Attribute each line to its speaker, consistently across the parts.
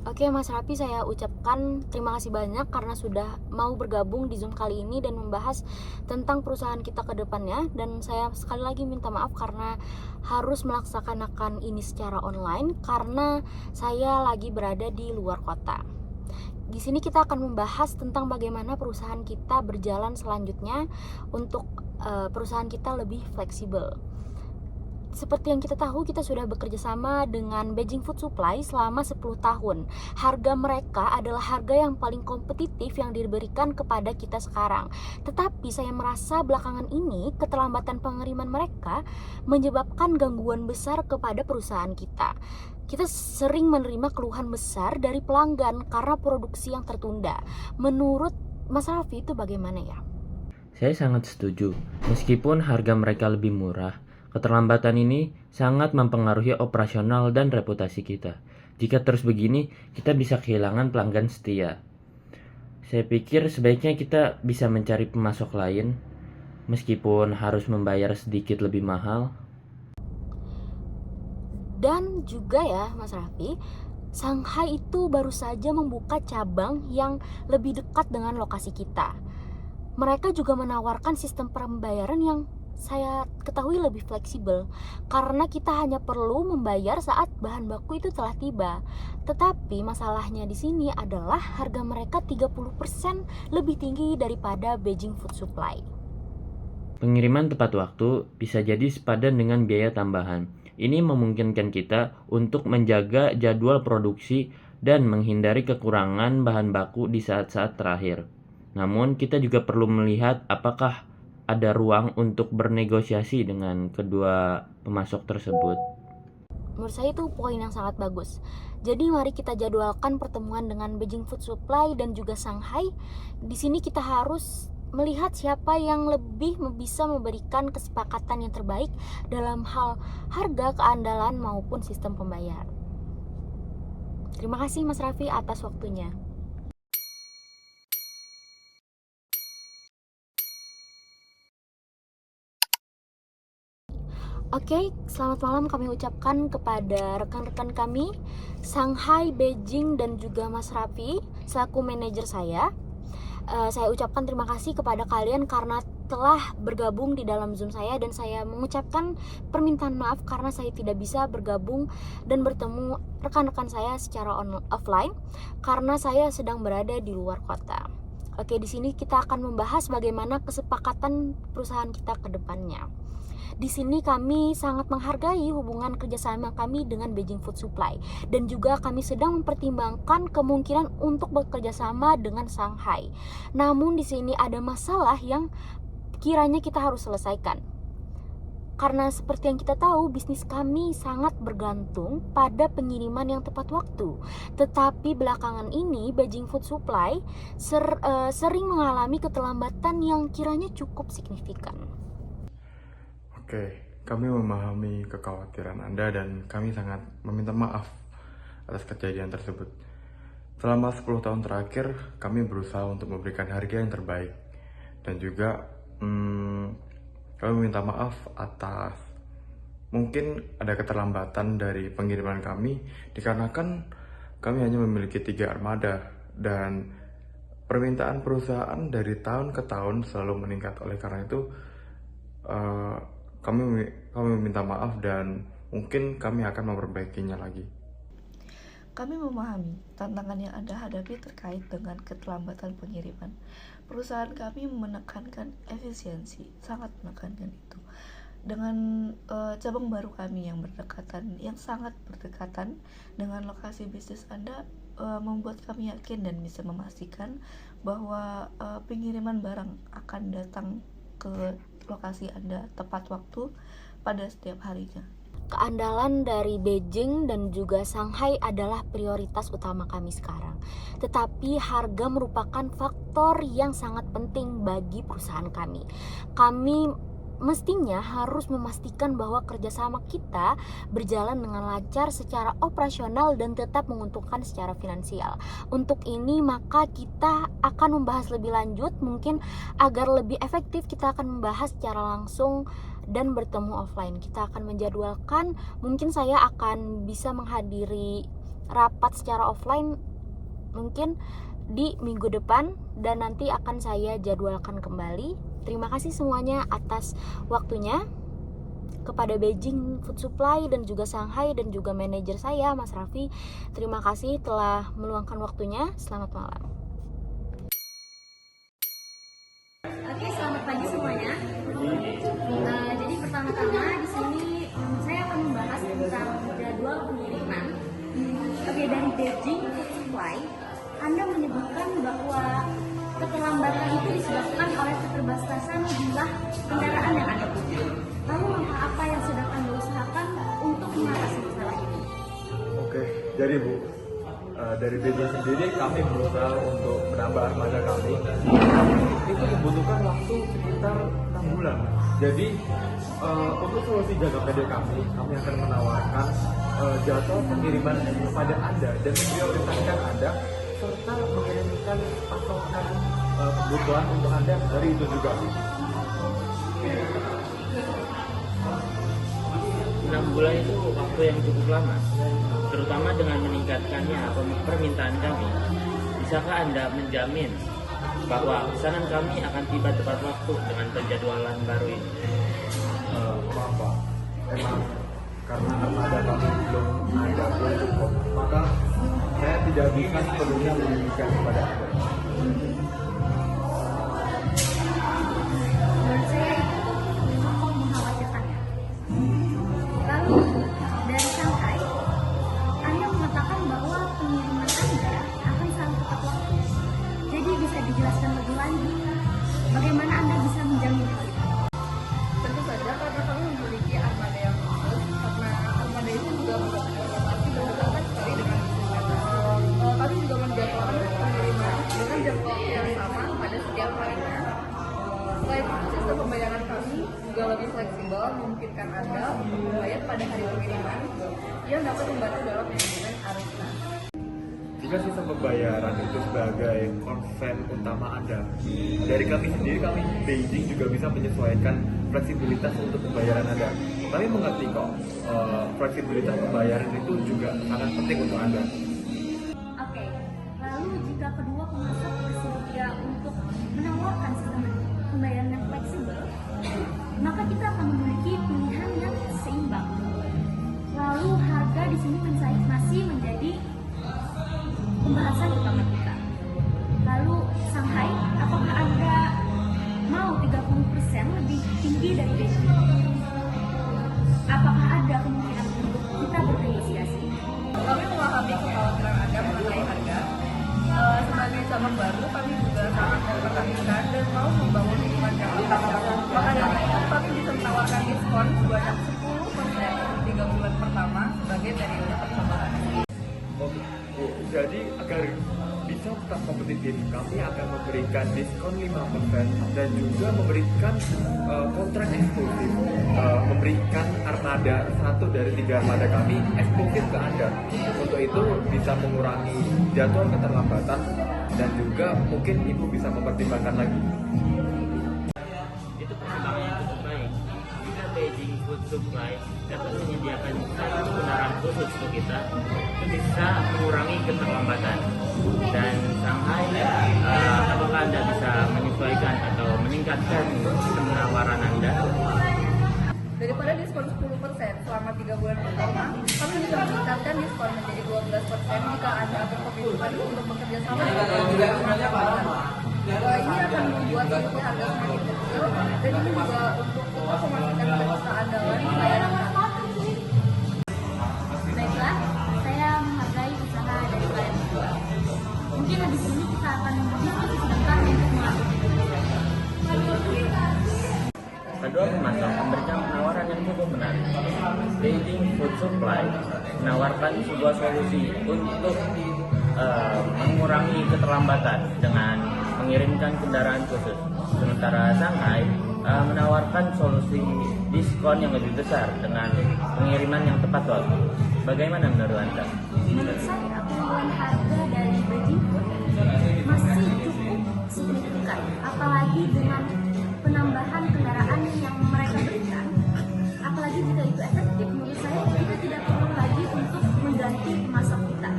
Speaker 1: Oke Mas Rapi, saya ucapkan terima kasih banyak karena sudah mau bergabung di Zoom kali ini dan membahas tentang perusahaan kita ke depannya. Dan saya sekali lagi minta maaf karena harus melaksanakan ini secara online karena saya lagi berada di luar kota. Di sini kita akan membahas tentang bagaimana perusahaan kita berjalan selanjutnya untuk perusahaan kita lebih fleksibel. Seperti yang kita tahu, kita sudah bekerja sama dengan Beijing Food Supply selama 10 tahun. Harga mereka adalah harga yang paling kompetitif yang diberikan kepada kita sekarang. Tetapi saya merasa belakangan ini keterlambatan pengiriman mereka menyebabkan gangguan besar kepada perusahaan kita. Kita sering menerima keluhan besar dari pelanggan karena produksi yang tertunda. Menurut Mas Raffi itu bagaimana ya?
Speaker 2: Saya sangat setuju. Meskipun harga mereka lebih murah, keterlambatan ini sangat mempengaruhi operasional dan reputasi kita. Jika terus begini, kita bisa kehilangan pelanggan setia. Saya pikir sebaiknya kita bisa mencari pemasok lain, meskipun harus membayar sedikit lebih mahal.
Speaker 1: Dan juga ya Mas Raffi, Shanghai itu baru saja membuka cabang yang lebih dekat dengan lokasi kita. Mereka juga menawarkan sistem pembayaran yang saya ketahui lebih fleksibel karena kita hanya perlu membayar saat bahan baku itu telah tiba. Tetapi masalahnya di sini adalah harga mereka 30% lebih tinggi daripada Beijing Food Supply.
Speaker 2: Pengiriman tepat waktu bisa jadi sepadan dengan biaya tambahan. Ini memungkinkan kita untuk menjaga jadwal produksi dan menghindari kekurangan bahan baku di saat-saat terakhir. Namun, kita juga perlu melihat apakah ada ruang untuk bernegosiasi dengan kedua pemasok tersebut.
Speaker 1: Menurut saya itu poin yang sangat bagus. Jadi mari kita jadwalkan pertemuan dengan Beijing Food Supply dan juga Shanghai. Di sini kita harus melihat siapa yang lebih bisa memberikan kesepakatan yang terbaik dalam hal harga, keandalan maupun sistem pembayaran. Terima kasih Mas Raffi atas waktunya. Oke, selamat malam kami ucapkan kepada rekan-rekan kami Shanghai, Beijing, dan juga Mas Raffi selaku manajer saya. Saya ucapkan terima kasih kepada kalian karena telah bergabung di dalam Zoom saya, dan saya mengucapkan permintaan maaf karena saya tidak bisa bergabung dan bertemu rekan-rekan saya secara offline karena saya sedang berada di luar kota. Oke, di sini kita akan membahas bagaimana kesepakatan perusahaan kita ke depannya. Di sini kami sangat menghargai hubungan kerjasama kami dengan Beijing Food Supply, dan juga kami sedang mempertimbangkan kemungkinan untuk bekerja sama dengan Shanghai. Namun di sini ada masalah yang kiranya kita harus selesaikan. Karena seperti yang kita tahu, bisnis kami sangat bergantung pada pengiriman yang tepat waktu. Tetapi belakangan ini Beijing Food Supply sering mengalami keterlambatan yang kiranya cukup signifikan.
Speaker 3: Oke, kami memahami kekhawatiran Anda dan kami sangat meminta maaf atas kejadian tersebut. Selama 10 tahun terakhir, kami berusaha untuk memberikan harga yang terbaik. Dan juga kami meminta maaf atas mungkin ada keterlambatan dari pengiriman kami, dikarenakan kami hanya memiliki 3 armada dan permintaan perusahaan dari tahun ke tahun selalu meningkat. Oleh karena itu, kami meminta maaf dan mungkin kami akan memperbaikinya lagi.
Speaker 4: Kami memahami tantangan yang Anda hadapi terkait dengan keterlambatan pengiriman. Perusahaan kami menekankan efisiensi, sangat menekankan itu. Dengan cabang baru kami yang sangat berdekatan dengan lokasi bisnis Anda, membuat kami yakin dan bisa memastikan bahwa pengiriman barang akan datang ke lokasi Anda tepat waktu pada setiap harinya.
Speaker 1: Keandalan dari Beijing dan juga Shanghai adalah prioritas utama kami sekarang. Tetapi harga merupakan faktor yang sangat penting bagi perusahaan kami. Kami mestinya harus memastikan bahwa kerjasama kita berjalan dengan lancar secara operasional dan tetap menguntungkan secara finansial. Untuk ini maka kita akan membahas lebih lanjut, mungkin agar lebih efektif kita akan membahas secara langsung dan bertemu offline. Kita akan menjadwalkan, mungkin saya akan bisa menghadiri rapat secara offline mungkin di minggu depan dan nanti akan saya jadwalkan kembali. Terima kasih semuanya atas waktunya, kepada Beijing Food Supply dan juga Shanghai dan juga manajer saya Mas Raffi. Terima kasih telah meluangkan waktunya. Selamat malam. Oke, selamat pagi semuanya. Jadi pertama-tama di sini saya akan membahas tentang jadwal pengiriman. Oke, dari Beijing Food Supply, Anda menyebutkan bahwa keterlambatan itu disebabkan oleh keterbatasan jumlah kendaraan yang Anda punya. Lalu langkah apa yang sedang Anda usahakan untuk mengatasi masalah ini?
Speaker 3: Oke, jadi Bu, dari Beijing sendiri kami berusaha untuk menambah armada kami. Itu membutuhkan waktu sekitar 6 bulan. Jadi untuk solusi jangka pendek kami akan menawarkan jadwal pengiriman kepada Anda dan memprioritaskan Anda serta mengirimkan pasokan kebutuhan untuk Anda dari itu juga.
Speaker 2: 6 bulan itu waktu yang cukup lama, terutama dengan meningkatkannya permintaan kami. Bisakah Anda menjamin bahwa pesanan kami akan tiba tepat waktu dengan penjadwalan baru ini?
Speaker 3: Maaf Pak, emang karena armada kami belum cukup, maka saya tidak bisa sepenuhnya menunjukkan kepada Anda.
Speaker 1: Menurut saya itu cukup mengkhawatirkan ya. Lalu dari Shanghai, Anda mengatakan bahwa pengiriman Anda akan selalu tepat waktu. Jadi bisa dijelaskan lebih lanjut bagaimana Anda bisa menjamin hal itu?
Speaker 4: Tentu saja karena kami memiliki armada yang khusus, karena armada itu juga pasti berdekatan sekali dengan kami juga menjadwalkan pengiriman dengan jangka waktu yang sama pada setiap harinya. Selain itu, sistem pembayaran kami juga lebih fleksibel, memungkinkan Anda untuk membayar pada hari pengiriman yang dapat membantu dalam manajemen arus kas.
Speaker 3: Jika sistem pembayaran itu sebagai konsen utama Anda, dari kami sendiri, kami Beijing juga bisa menyesuaikan fleksibilitas untuk pembayaran Anda. Kami mengerti kok, fleksibilitas pembayaran itu juga sangat penting untuk Anda.
Speaker 1: Oke, lalu jika kedua pemasok bersedia untuk menawarkan sistem pembayaran yang fleksibel, maka kita akan memiliki pilihan yang seimbang. Lalu harga di sini masih menjadi pembahasan utama kita. Lalu Shanghai, apakah Anda mau 30% lebih tinggi dari Beijing? Apakah ada kemungkinan untuk kita bernegosiasi?
Speaker 4: Kami memahami kekhawatiran Anda mengenai harga. Sebagai cabang baru, kami juga sangat memperhatikan dan mau membangun hubungan yang lancar. Maka dari itu, kami bisa menawarkan diskon sebanyak 10% untuk 3 bulan pertama sebagai periode percobaan.
Speaker 3: Jadi agar bisa tetap kompetitif, kami akan memberikan diskon 5% dan juga memberikan kontrak eksklusif, memberikan armada 1 dari 3 armada kami eksklusif ke Anda. Untuk itu bisa mengurangi jadwal keterlambatan dan juga mungkin Ibu bisa mempertimbangkan lagi.
Speaker 2: Itu pertimbangan yang cukup baik. Jika Beijing Food Supply dapat menyediakan satu kendaraan khusus untuk kita, itu bisa mengurangi keterlambatan. Dan Shanghai, apakah Anda bisa menyesuaikan atau meningkatkan penawaran Anda?
Speaker 4: Daripada diskon 10% selama 3 bulan pertama, kami bisa meningkatkan diskon menjadi 12% jika Anda berkomitmen untuk bekerja sama dengan ini akan membuat seluruh harga semakin kecil dan ini juga untuk memastikan keputusan andalan layanan kami.
Speaker 1: Baiklah, saya menghargai usaha dari kalian berdua. Mungkin habis ini kita akan berdiskusi sebentar untuk mengatur.
Speaker 2: Kedua pemasok memberikan penawaran yang cukup menarik. Beijing Food Supply menawarkan sebuah solusi untuk mengurangi keterlambatan dengan mengirimkan kendaraan khusus. Sementara Shanghai menawarkan solusi diskon yang lebih besar dengan pengiriman yang tepat waktu. Bagaimana menurut Anda?
Speaker 1: Menurut saya, penurunan harga dari Beijing Food masih cukup signifikan, apalagi dengan penambahan kendaraan yang mereka berikan. Apalagi jika itu efektif, menurut saya kita tidak perlu lagi untuk mengganti pemasok kita.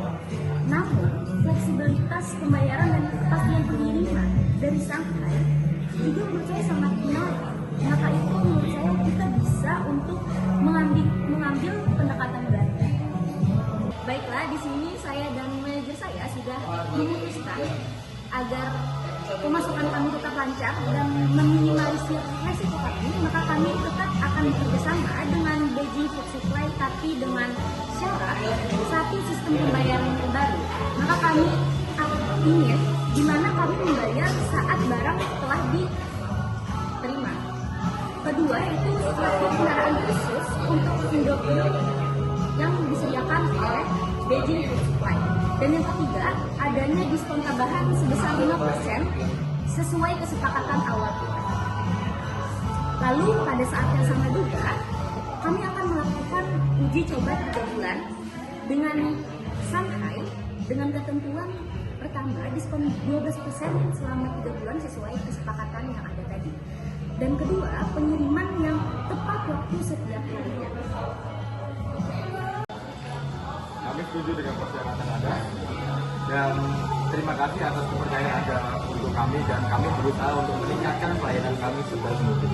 Speaker 1: di sini saya dan manajer saya sudah memutuskan agar pemasukan kami tetap lancar dan meminimalisir resiko kami, maka kami tetap akan bekerjasama dengan Beijing Food Supply, tapi dengan syarat satu sistem pembayaran yang baru. Maka kami ingin di mana kami membayar saat barang telah diterima. Kedua itu suatu kendaraan khusus untuk Indofood yang disediakan oleh Beijing Food Supply. Dan yang ketiga, adanya diskon tambahan sebesar 5% sesuai kesepakatan awal kita. Lalu pada saat yang sama juga, kami akan melakukan uji coba 3 bulan dengan Shanghai dengan ketentuan pertama diskon 12% selama 3 bulan sesuai kesepakatan yang ada tadi. Dan kedua, pengiriman yang tepat waktu setiap harinya.
Speaker 3: Kami setuju dengan persyaratan Anda dan terima kasih atas kepercayaan Anda untuk kami, dan kami berusaha untuk meningkatkan pelayanan kami sebaik mungkin.